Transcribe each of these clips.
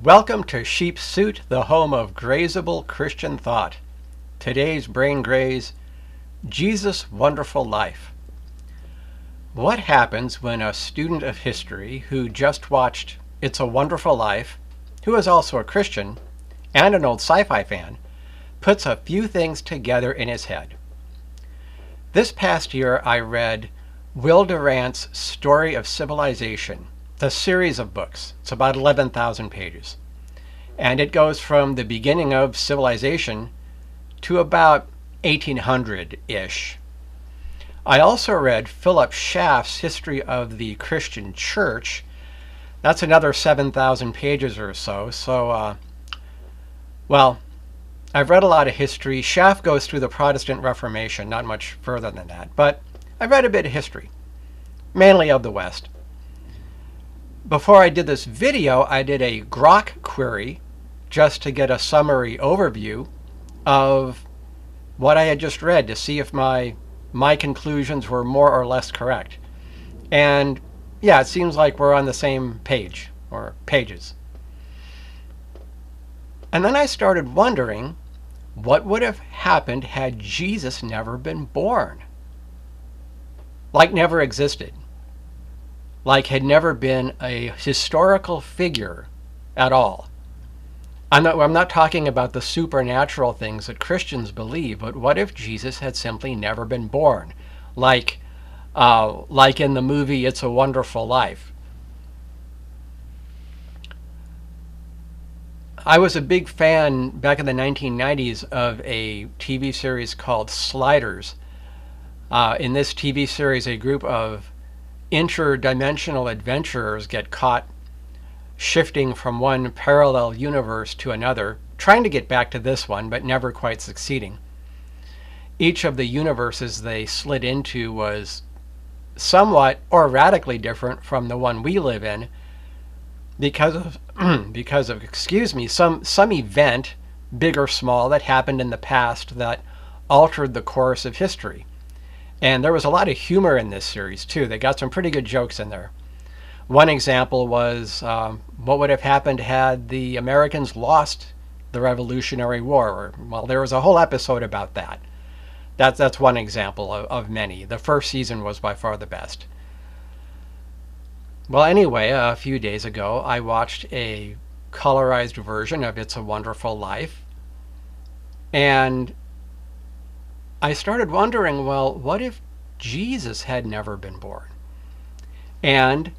Welcome to Sheep Suit, the home of grazeable Christian thought. Today's brain graze, Jesus' Wonderful Life. What happens when a student of history who just watched It's a Wonderful Life, who is also a Christian and an old sci-fi fan, puts a few things together in his head? This past year I read Will Durant's Story of Civilization, the series of books. It's about 11,000 pages. And it goes from the beginning of civilization to about 1800-ish. I also read Philip Schaff's History of the Christian Church. That's another 7,000 pages or so. Well, I've read a lot of history. Schaff goes through the Protestant Reformation, not much further than that. But I've read a bit of history, mainly of the West. Before I did this video, I did a Grok query just to get a summary overview of what I had just read to see if my conclusions were more or less correct. And yeah, it seems like we're on the same page, or pages. And then I started wondering, what would have happened had Jesus never been born? Like never existed. Like had never been a historical figure at all. I'm not talking about the supernatural things that Christians believe, but what if Jesus had simply never been born? Like in the movie It's a Wonderful Life. I was a big fan back in the 1990s of a TV series called Sliders. In this TV series, a group of interdimensional adventurers get caught shifting from one parallel universe to another, trying to get back to this one, but never quite succeeding. Each of the universes they slid into was somewhat or radically different from the one we live in because of some event, big or small, that happened in the past that altered the course of history. And there was a lot of humor in this series too. They got some pretty good jokes in there. One example was what would have happened had the Americans lost the Revolutionary War? Well, there was a whole episode about that. That's one example of many. The first season was by far the best. Well, anyway, a few days ago, I watched a colorized version of It's a Wonderful Life. And I started wondering, well, what if Jesus had never been born? And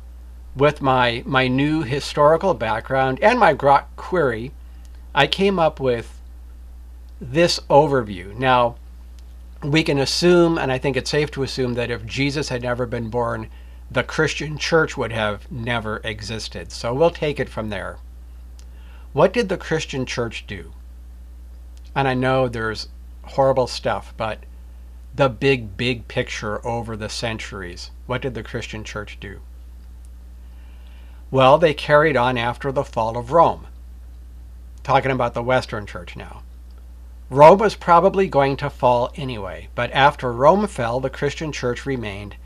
with my new historical background and my Grok query, I came up with this overview. Now, we can assume, and I think it's safe to assume, that if Jesus had never been born, the Christian church would have never existed. So we'll take it from there. What did the Christian church do? And I know there's horrible stuff, but the big picture over the centuries, what did the Christian church do? Well, they carried on after the fall of Rome. Talking about the Western church now. Rome was probably going to fall anyway, but after Rome fell, the Christian church remained,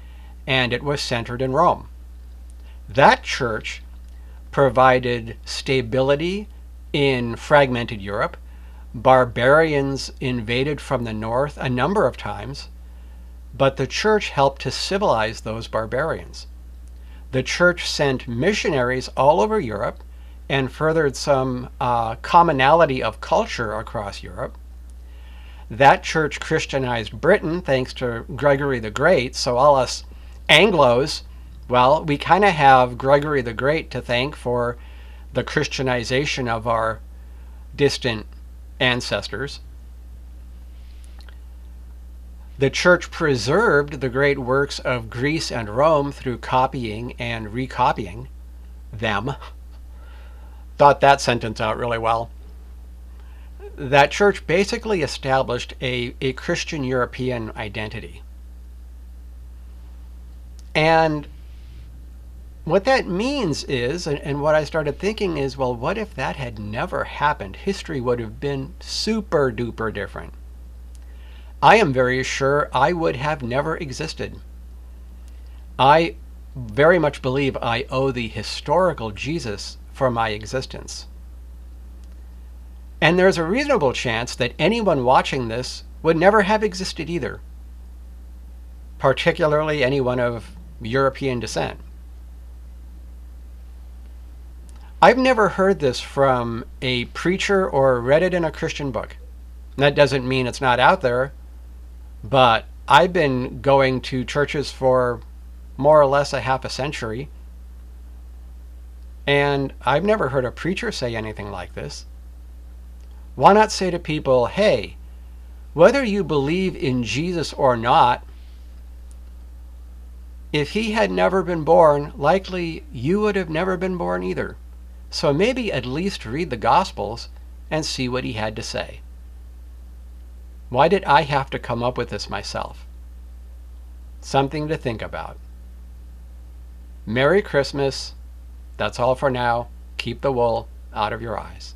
and it was centered in Rome. That church provided stability in fragmented Europe. Barbarians invaded from the north a number of times, but the church helped to civilize those barbarians. The church sent missionaries all over Europe and furthered some commonality of culture across Europe. That church Christianized Britain thanks to Gregory the Great, so all us Anglos, well, we kind of have Gregory the Great to thank for the Christianization of our distant ancestors. The church preserved the great works of Greece and Rome through copying and recopying them. Thought that sentence out really well. That church basically established a Christian European identity. And what that means is, and what I started thinking is, well, what if that had never happened? History would have been super duper different. I am very sure I would have never existed. I very much believe I owe the historical Jesus for my existence. And there's a reasonable chance that anyone watching this would never have existed either, particularly anyone of European descent. I've never heard this from a preacher or read it in a Christian book. That doesn't mean it's not out there, but I've been going to churches for more or less a half a century, and I've never heard a preacher say anything like this. Why not say to people, hey, whether you believe in Jesus or not, if he had never been born, likely you would have never been born either. So maybe at least read the Gospels and see what he had to say. Why did I have to come up with this myself? Something to think about. Merry Christmas. That's all for now. Keep the wool out of your eyes.